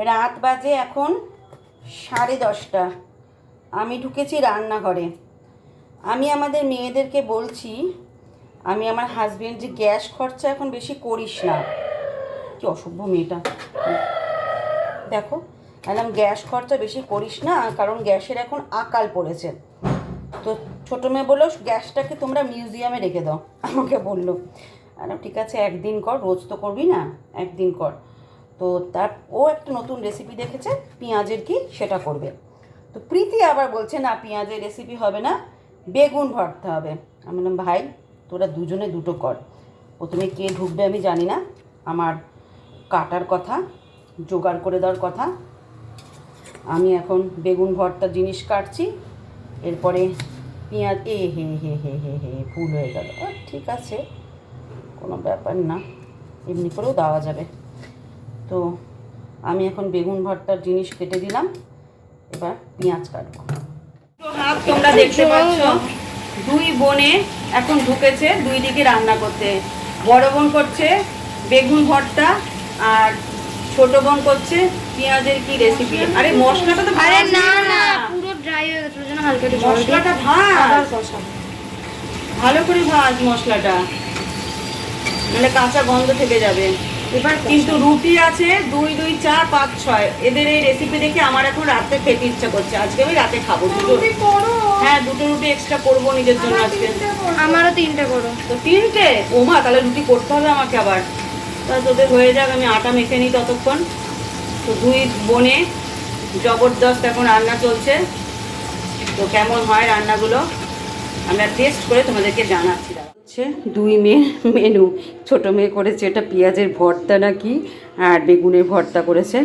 রাত বাজে এখন 10:30। আমি ঢুকেছি রান্নাঘরে। আমি আমাদের মেয়েদেরকে বলছি, আমি আমার হাজবেন্ড, যে গ্যাস খরচা এখন বেশি করিস না। কি অসভ্য মেয়েটা, দেখো। বললাম গ্যাস খরচা বেশি করিস না, কারণ গ্যাসের এখন আকাল পড়েছে। তো ছোটো মেয়ে বললো গ্যাসটাকে তোমরা মিউজিয়ামে রেখে দাও, আমাকে বললো। আর ঠিক আছে, একদিন কর, রোজ তো করবি না, একদিন কর। তো তার ও একটা নতুন রেসিপি দেখেছে পেঁয়াজের, কি সেটা করবে। তো প্রীতি আবার বলছে না, পেঁয়াজের রেসিপি হবে না, বেগুন ভর্তা হবে। আমি বললাম ভাই তোরা দুজনে দুটো কর, প্রথমে কে ঢুকবে আমি জানি না, আমার কাটার কথা, জোগাড় করে দেওয়ার কথা। আমি এখন বেগুন ভর্তার জিনিস কাটছি, এরপরে পেঁয়াজ হে ফুল হয়ে গেল। ঠিক আছে, কোনো ব্যাপার না, এমনি করেও দেওয়া যাবে। তো আমি এখন বেগুন ভর্তার জিনিস কেটে দিলাম, এবার পেঁয়াজ কাটবো। হাত তোমরা দেখতে পাচ্ছ, দুই বোনে এখন ঢুকেছে দুই দিকে রান্না করতে। বড় বোন করছে বেগুন ভর্তা, আর ছোট বোন করছে পেঁয়াজের কি রেসিপি। আরে মশলাটা তো আরে না না পুরো ড্রাই হয়ে গেছে, ওই জন্য হালকা একটু জল দিয়ে মশলাটা ভাজ, ভালো করে ভাজ মশলাটা, নাহলে কাঁচা গন্ধ থেকে যাবে। এবার কিন্তু রুটি আছে 2 2 4 5 6। এদের এই রেসিপি দেখে আমার এখন রাতে খেতে ইচ্ছা করছে। আজকে আমি রাতে খাবো দুটো। হ্যাঁ, দুটো রুটি এক্সট্রা করবো নিজের জন্য আজকে। আমারও 3টে করো। তো 3টে? ওমা, তাহলে রুটি করতে হবে আমাকে আবার। তা তোদের হয়ে যাক, আমি আটা মেখে নিই ততক্ষণ। তো দুই বোনে জবরদস্ত এখন রান্না চলছে। তো কেমন হয় রান্নাগুলো আমরা টেস্ট করে তোমাদেরকে জানাচ্ছি। হচ্ছে দুই মেয়ের মেনু। ছোটো মেয়ে করেছে এটা পেঁয়াজের ভর্তা নাকি, আর বেগুনের ভর্তা করেছে।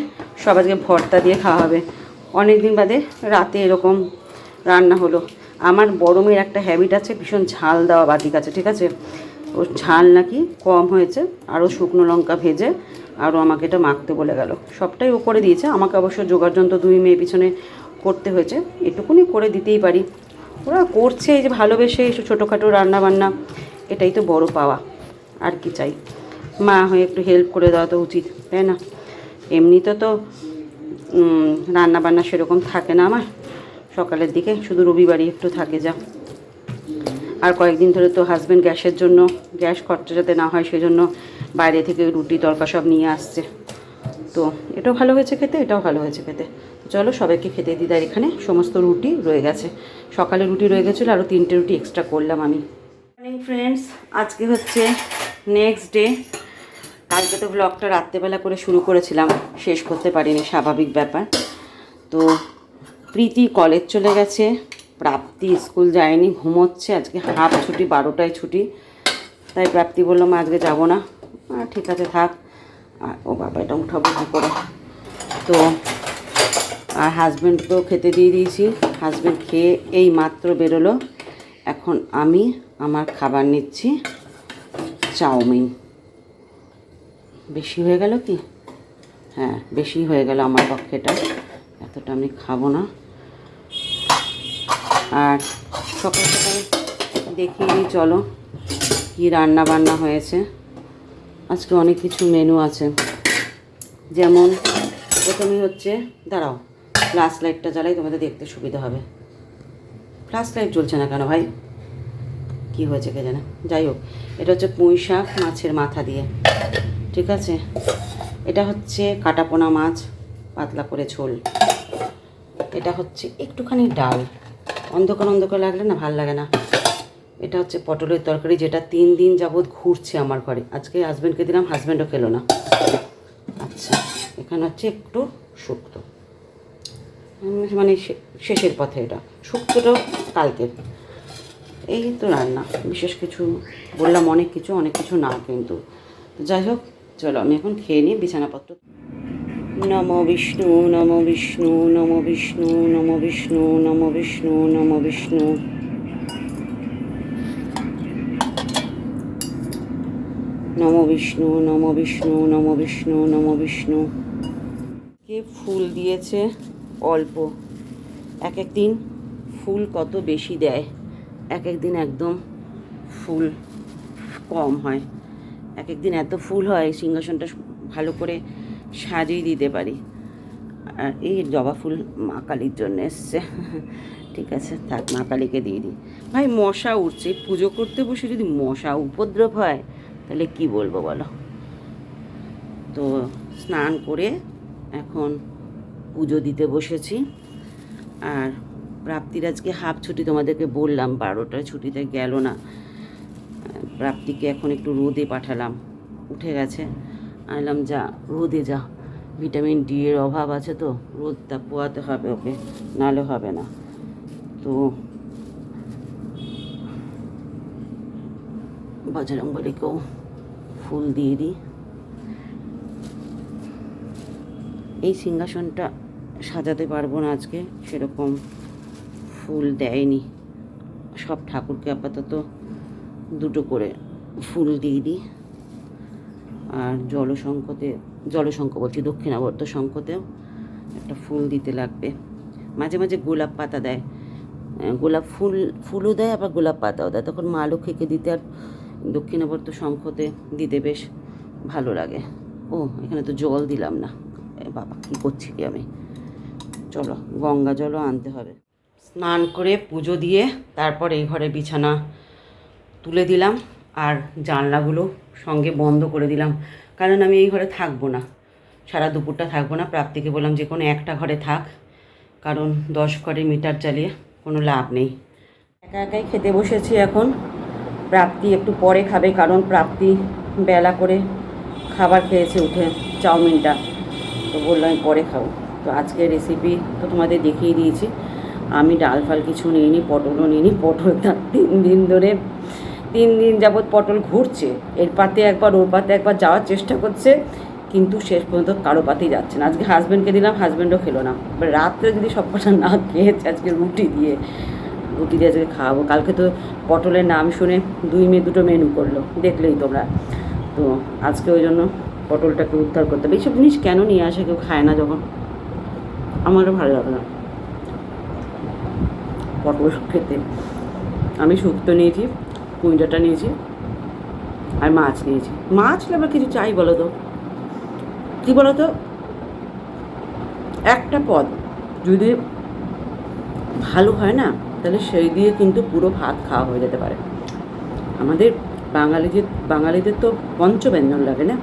সব আজকে ভর্তা দিয়ে খাওয়া হবে। অনেক দিন বাদে রাতে এরকম রান্না হলো। আমার বড় মেয়ের একটা হ্যাবিট আছে, ভীষণ ঝাল দেওয়া বাটিক আছে, ঠিক আছে। ওর ঝাল নাকি কম হয়েছে, আরও শুকনো লঙ্কা ভেজে আরও আমাকে এটা মাখতে বলে গেল। সবটাই ও করে দিয়েছে, আমাকে অবশ্য যোগাড়যন্ত্র দুই মেয়ে পিছনে করতে হয়েছে। এটুকুনি করে দিতেই পারি, ওরা করছে এই যে ভালোবেসে এসব ছোটোখাটো রান্নাবান্না, এটাই তো বড় পাওয়া। আর কি চাই, মা হয়ে একটু হেল্প করে দেওয়া তো উচিত, তাই না? এমনিতে তো রান্নাবান্না সেরকম থাকে না আমার, সকালের দিকে শুধু রবিবারই একটু থাকে যা। আর কয়েকদিন ধরে তো হাজব্যান্ড গ্যাসের জন্য, গ্যাস খরচা যাতে না হয় সেজন্য বাইরে থেকে রুটি তরকা সব নিয়ে আসছে। তো এটাও ভালো হয়েছে খেতে, এটাও ভালো হয়েছে খেতে। চলো সবাইকে খেতে দিদার এখানে সমস্ত রুটি রয়ে গেছে, সকালে রুটি রয়ে গেছিলো, আরও 3টে রুটি এক্সট্রা করলাম আমি। মর্নিং ফ্রেন্ডস, আজকে হচ্ছে নেক্সট ডে। কালকে তো ব্লগটা রাত্রেবেলা করে শুরু করেছিলাম, শেষ করতে পারিনি, স্বাভাবিক ব্যাপার। তো প্রীতি কলেজ চলে গেছে, প্রাপ্তি স্কুল যায়নি, ঘুমোচ্ছে। আজকে হাফ ছুটি, 12টায় ছুটি। তাই প্রাপ্তি বললো মা আজকে যাবো না। ঠিক আছে থাক। আর ও বাবা, এটা উঠাবো কী করে। তো আর হাজব্যান্ডকেও খেতে দিয়ে দিয়েছি, হাজব্যান্ড খেয়ে এই মাত্র বেরোলো। এখন আমি আমার খাবার নিচ্ছি, চাউমিন। বেশি হয়ে গেল কি? হ্যাঁ, বেশি হয়ে গেল আমার পক্ষে, এটা এতটা আমি খাবো না। আর সকাল সকাল দেখিয়ে দিই চলো কী রান্না বান্না হয়েছে। আজকে অনেক কিছু মেনু আছে, যেমন প্রথমেই হচ্ছে, দাঁড়াও ফ্ল্যাশ লাইটটা জ্বালাই, তোমাদের দেখতে সুবিধা হবে। ফ্ল্যাশ লাইট জ্বলছে না কেন ভাই, কী হয়েছে কে জানে। যাই হোক, এটা হচ্ছে পুঁই শাক মাছের মাথা দিয়ে, ঠিক আছে। এটা হচ্ছে কাটাপোনা মাছ, পাতলা করে ঝোল। এটা হচ্ছে একটুখানি ডাল, অন্ধকার অন্ধকার লাগলে না ভাল লাগে না। এটা হচ্ছে পটলের তরকারি, যেটা 3 দিন যাবৎ ঘুরছে আমার ঘরে। আজকে হাজব্যান্ডকে দিলাম, হাজব্যান্ডও খেলো না। আচ্ছা, এখানে হচ্ছে একটু শুক্তো, মানে শেষের পথে। এটা শুক্তোটাও কালকের। এই তো রান্না, বিশেষ কিছু বললাম, অনেক কিছু না কিন্তু। তো যাই হোক, চলো আমি এখন খেয়ে নিই বিছানাপত্র। নমো বিষ্ণু নমো বিষ্ণু নমো বিষ্ণু নমো বিষ্ণু নমো বিষ্ণু নমো বিষ্ণু। নমো বিষ্ণু নমো বিষ্ণু নমো বিষ্ণু নমো বিষ্ণু। কে ফুল দিয়েছে অল্প, এক এক দিন ফুল কত বেশি দেয়, এক এক দিন একদম ফুল কম হয়। এক এক দিন এত ফুল হয় সিংহাসনটা ভালো করে সাজিয়ে দিতে পারি। আর এই জবা ফুল মা কালীর জন্য এসছে। ঠিক আছে, থাক, মা কালীকে দিয়ে দিই। ভাই মশা উঠছে, পুজো করতে বসে যদি মশা উপদ্রব হয় তাহলে কি বলবো বলো। তো স্নান করে এখন পুজো দিতে বসেছি। আর প্রাপ্তির আজকে হাফ ছুটি, তোমাদেরকে বললাম 12টায় ছুটিতে গেল না। প্রাপ্তিকে এখন একটু রোদে পাঠালাম, উঠে গেছে, আনলাম যা রোদে যা, ভিটামিন ডি এর অভাব আছে, তো রোদটা পোয়াতে হবে ওকে, নাহলে হবে না। তো বজরংবলীকেও ফুল দিয়ে দিই। এই সিংহাসনটা সাজাতে পারবো না আজকে, সেরকম ফুল দেয়নি। সব ঠাকুরকে আপাতত দুটো করে ফুল দিয়ে দিই। আর জলশঙ্খ বলছি, দক্ষিণাবর্ত শঙ্খতেও একটা ফুল দিতে লাগবে। মাঝে মাঝে গোলাপ পাতা দেয়, গোলাপ ফুলও দেয়, আবার গোলাপ পাতাও দেয়, তখন মা লক্ষ্মীকে দিতে আর দক্ষিণাবর্ত শঙ্খতে দিতে বেশ ভালো লাগে। ও এখানে তো জল দিলাম না, বাবা কী করছি কি আমি। চলো গঙ্গা জলও আনতে হবে। স্নান করে পুজো দিয়ে তারপর এই ঘরে বিছানা তুলে দিলাম, আর জানলাগুলো সঙ্গে বন্ধ করে দিলাম, কারণ আমি এই ঘরে থাকবো না, সারা দুপুরটা থাকবো না। প্রাপ্তিকে বললাম যে কোনো একটা ঘরে থাক, কারণ 10 ঘরে মিটার চালিয়ে কোনো লাভ নেই। একা একাই খেতে বসেছি এখন। প্রাপ্তি একটু পরে খাবে, কারণ প্রাপ্তি বেলা করে খাবার খেয়েছে উঠে, চাউমিনটা, তো বললাম আমি পরে খাবো। তো আজকের রেসিপি তো তোমাদের দেখিয়ে দিয়েছি। আমি ডাল ফাল কিছু নিইনি, পটলও নিইনি। পটলটা 3 দিন যাবৎ পটল ঘুরছে, এর পাতে একবার ওর পাতে একবার যাওয়ার চেষ্টা করছে, কিন্তু শেষ পর্যন্ত কারো পাতেই যাচ্ছে না। আজকে হাজব্যান্ডকে দিলাম, হাজব্যান্ডও খেলো না। এবার রাত্রে যদি সব কটা না খেয়েছে, আজকে রুটি দিয়ে আজকে খাওয়াবো। কালকে তো পটলের নাম শুনে 2 মেয়ে 2টো মেনু করলো, দেখলেই তোমরা। তো আজকে ওই জন্য পটলটাকে উদ্ধার করতে হবে। এইসব জিনিস কেন নিয়ে আসে, কেউ খায় না যখন, আমারও ভালো লাগে না পটল খেতে। আমি শুক্তো নিয়েছি, কুইন্টাটা নিয়েছি, আর মাছ নিয়েছি। মাছ আবার কিছু চাই বলো তো, কী বলো তো, একটা পদ যদি ভালো হয় না, তাহলে সেই দিয়ে কিন্তু পুরো ভাত খাওয়া হয়ে যেতে পারে। আমাদের বাঙালিদের তো পঞ্চব্যঞ্জন লাগে না।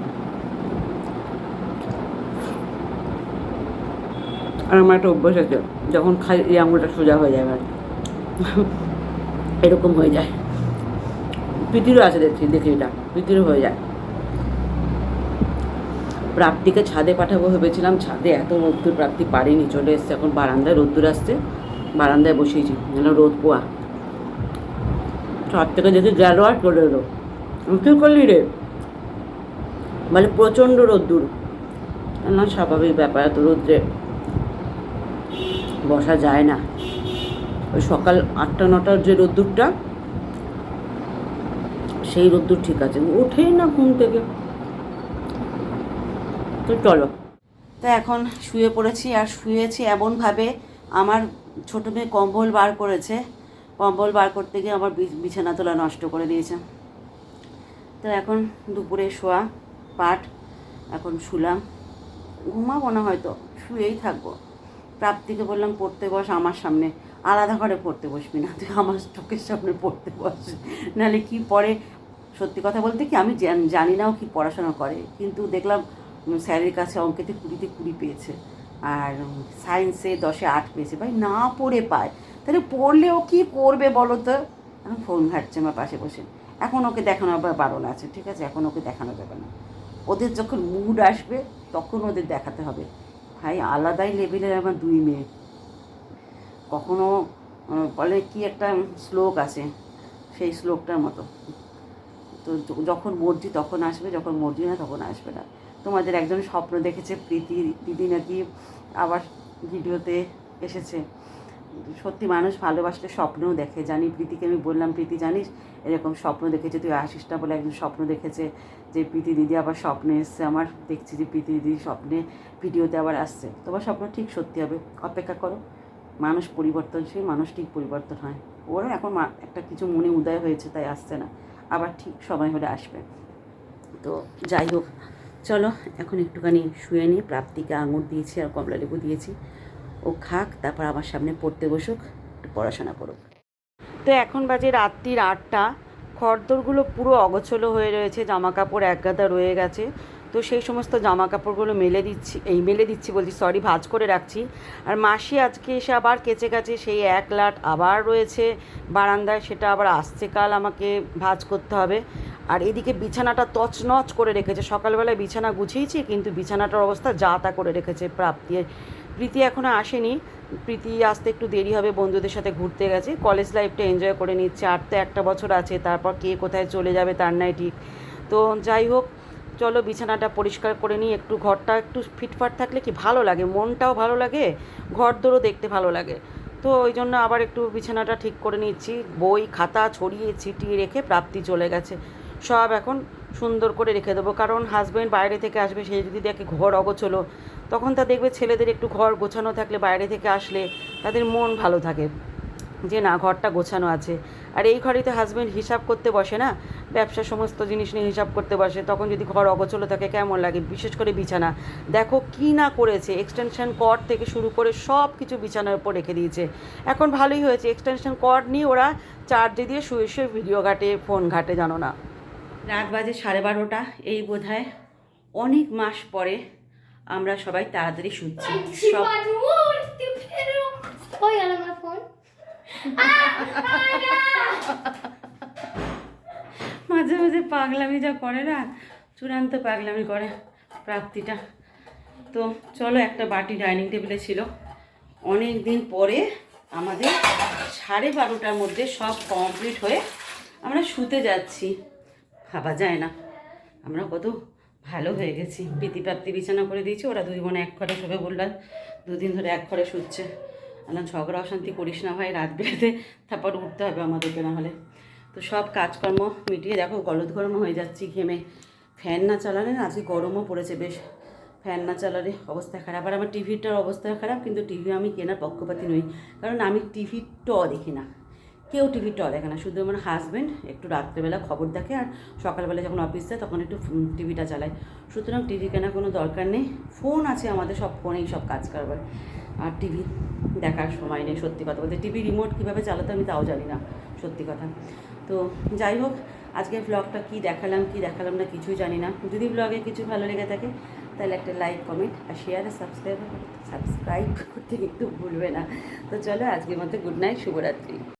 আর আমার একটা অভ্যাস আছে, যখন খাই এই আঙুলটা সোজা হয়ে যায়, আমার এরকম হয়ে যায়। প্রীতিরও আছে, দেখি এটা প্রীতিরও হয়ে যায়। প্রাপ্তিকে ছাদে পাঠাবো ভেবেছিলাম, ছাদে এত রোদ্দুর, প্রাপ্তি পারিনি, চলে এসছে এখন বারান্দায়, রোদ্দুর আসছে, বারান্দায় বসিয়েছি যেন রোদ পোয়া। ছাদ থেকে দেখি গেল আর চলে এলো। কী করলি রে, বলে প্রচণ্ড রোদ্দুর। না, স্বাভাবিক ব্যাপার, এত রোদ্রে বসা যায় না। ওই সকাল 8টা-9টার যে রোদ্দুরটা, সেই রোদ্দুর ঠিক আছে, ওঠেই না ঘুম থেকে। তো চলো, তো এখন শুয়ে পড়েছি, আর শুয়েছি এমনভাবে, আমার ছোটো মেয়ে কম্বল বার করেছে, কম্বল বার করতে গিয়ে আমার বিছানা তোলা নষ্ট করে দিয়েছে। তো এখন দুপুরে শোয়া পাট, এখন শুলাম, ঘুমাবো না, হয়তো শুয়েই থাকবো। প্রাপ্তিকে বললাম পড়তে বস আমার সামনে, আলাদা করে পড়তে বসবি না, তুই আমার চোখের সামনে পড়তে বস, নাহলে কি পড়ে। সত্যি কথা বলতে কি, আমি জানি না ও কী পড়াশোনা করে, কিন্তু দেখলাম স্যারের কাছে অঙ্কেতে 20-তে 20 পেয়েছে, আর সায়েন্সে 10-এ 8 পেয়েছে। ভাই না পড়ে পায়, তাহলে পড়লে ও কী করবে বলো তো। এখন ফোন ঘাটছে আমার পাশে বসে। এখন ওকে দেখানো আবার বারণ আছে, ঠিক আছে, এখন ওকে দেখানো যাবে না। ওদের যখন মুড আসবে তখন ওদের দেখাতে হবে। ভাই আলাদাই লেভেলের আমার 2 মেয়ে। কখনো বলে কি একটা শ্লোক আছে, সেই শ্লোকটার মতো, তো যখন মর্জি তখন আসবে, যখন মর্জি না তখন আসবে না। তোমাদের একজন স্বপ্ন দেখেছে, প্রীতি নাকি আবার ভিডিওতে এসেছে। সত্যি মানুষ ভালোবাসলে স্বপ্নও দেখে, জানি। প্রীতিকে আমি বললাম, প্রীতি জানিস এরকম স্বপ্ন দেখেছে, তুই আসিস না বলে একজন স্বপ্ন দেখেছে যে প্রীতি দিদি আবার স্বপ্নে এসছে আমার, দেখছি যে প্রীতি দিদি স্বপ্নে ভিডিওতে আবার আসছে। তোমার স্বপ্ন ঠিক সত্যি হবে, অপেক্ষা করো। মানুষ পরিবর্তনশীল, মানুষ ঠিক পরিবর্তন হয়। ওরা এখন একটা কিছু মনে উদয় হয়েছে তাই আসছে না, আবার ঠিক সময় হলে আসবে। তো যাই হোক, চলো এখন একটুখানি শুয়ে নিই। প্রাপ্তিকে আঙুর দিয়েছি আর কমলা লেবু দিয়েছি, ও খাক, তারপর আমার সামনে পড়তে বসুক, একটু পড়াশোনা করুক। তো এখন বাজে রাত্রির 8টা। খড়দরগুলো পুরো অগোছলো হয়ে রয়েছে, জামা কাপড় একগাদা রয়ে গেছে। তো সেই সমস্ত জামা কাপড়গুলো মেলে দিচ্ছি বলছি, সরি, ভাঁজ করে রাখছি। আর মাসি আজকে এসে আবার কেচে গেছে, সেই এক লাট আবার রয়েছে বারান্দায়, সেটা আবার আসছে কাল আমাকে ভাঁজ করতে হবে। আর এদিকে বিছানাটা তছনছ করে রেখেছে, সকালবেলায় বিছানা গুছিয়েছি কিন্তু বিছানাটার অবস্থা যা তা করে রেখেছে প্রীতি এখনও আসেনি। প্রীতি আসতে একটু দেরি হবে, বন্ধুদের সাথে ঘুরতে গেছে, কলেজ লাইফটা এনজয় করে নিচ্ছে। আর তো একটা বছর আছে, তারপর কে কোথায় চলে যাবে তার নাই ঠিক। তো যাই হোক, চলো বিছানাটা পরিষ্কার করে নিই। একটু ঘরটা একটু ফিটফাট থাকলে কি ভালো লাগে, মনটাও ভালো লাগে, ঘর দোরও দেখতে ভালো লাগে। তো ওই জন্য আবার একটু বিছানাটা ঠিক করে নিচ্ছি। বই খাতা ছড়িয়ে ছিটিয়ে রেখে প্রাপ্তি চলে গেছে, সব এখন সুন্দর করে রেখে দেবো। কারণ হাজব্যান্ড বাইরে থেকে আসবে, সে যদি দেখে ঘর অগোছলো, তখন তা দেখবে ছেলেদের একটু ঘর গোছানো থাকলে বাইরে থেকে আসলে তাদের মন ভালো থাকে যে না ঘরটা গোছানো আছে। আর এই ঘরেই তো হাজব্যান্ড হিসাব করতে বসে না, ব্যবসার সমস্ত জিনিস নিয়ে হিসাব করতে বসে, তখন যদি ঘর অগোছলো থাকে কেমন লাগে। বিশেষ করে বিছানা দেখো কী না করেছে, এক্সটেনশন কর্ড থেকে শুরু করে সব কিছু বিছানার উপর রেখে দিয়েছে। এখন ভালোই হয়েছে, এক্সটেনশন কর্ড নিয়ে ওরা চার্জে দিয়ে শুয়ে শুয়ে ভিডিও ঘাটে, ফোন ঘাটে, জানো না। রাত বাজে 12:30, এই বোধহয় অনেক মাস পরে আমরা সবাই তাড়াতাড়ি শুচ্ছি। সব ওই গেল আমার ফোন। মাঝে মাঝে পাগলামি যা করে না, চূড়ান্ত পাগলামি করে প্রাপ্তিটা। তো চলো, একটা বাটি ডাইনিং টেবিলে ছিল, অনেক দিন পরে আমাদের 12:30টার মধ্যে সব কমপ্লিট হয়ে আমরা শুতে যাচ্ছি। ভাবা যায় না আমরা কত ভালো হয়ে গেছি। প্রাপ্তি বিছানা করে দিয়েছি, ওরা দুই বোনে এক ঘরে শোবে, বললাম 2 দিন ধরে এক ঘরে শুচ্ছে। না ঝগড়া অশান্তি করিস না ভাই, রাত বেড়াতে তারপর উঠতে হবে আমাদেরকে, না হলে। তো সব কাজকর্ম মিটিয়ে দেখো গলদ গরম হয়ে যাচ্ছি ঘেমে। ফ্যান না চালালে না, আজকে গরমও পড়েছে বেশ, ফ্যান না চালালে অবস্থা খারাপ। আর আমার টিভিটার অবস্থা খারাপ, কিন্তু টিভি আমি কেনার পক্ষপাতী নই, কারণ আমি টিভির দেখি না, কেউ টিভির দেখে না, শুধু আমার হাজব্যান্ড একটু রাত্রেবেলা খবর দেখে, আর সকালবেলা যখন অফিস যায় তখন একটু টিভিটা চালায়। সুতরাং টিভি কেনার কোনো দরকার নেই, ফোন আছে আমাদের, সব ফোনেই সব কাজ কারবার। আর টিভি দেখার সময় নেই, সত্যি কথা বলতে। টিভি রিমোট কীভাবে চালাতে আমি তাও জানি না, সত্যি কথা। তো যাই হোক, আজকে ব্লগটা কী দেখালাম না কিছুই জানি না। যদি ব্লগে কিছু ভালো লেগে থাকে তাহলে একটা লাইক, কমেন্ট আর শেয়ার আর সাবস্ক্রাইব করতে কিন্তু ভুলবে না। তো চলো, আজকের মতো গুড নাইট, শুভরাত্রি।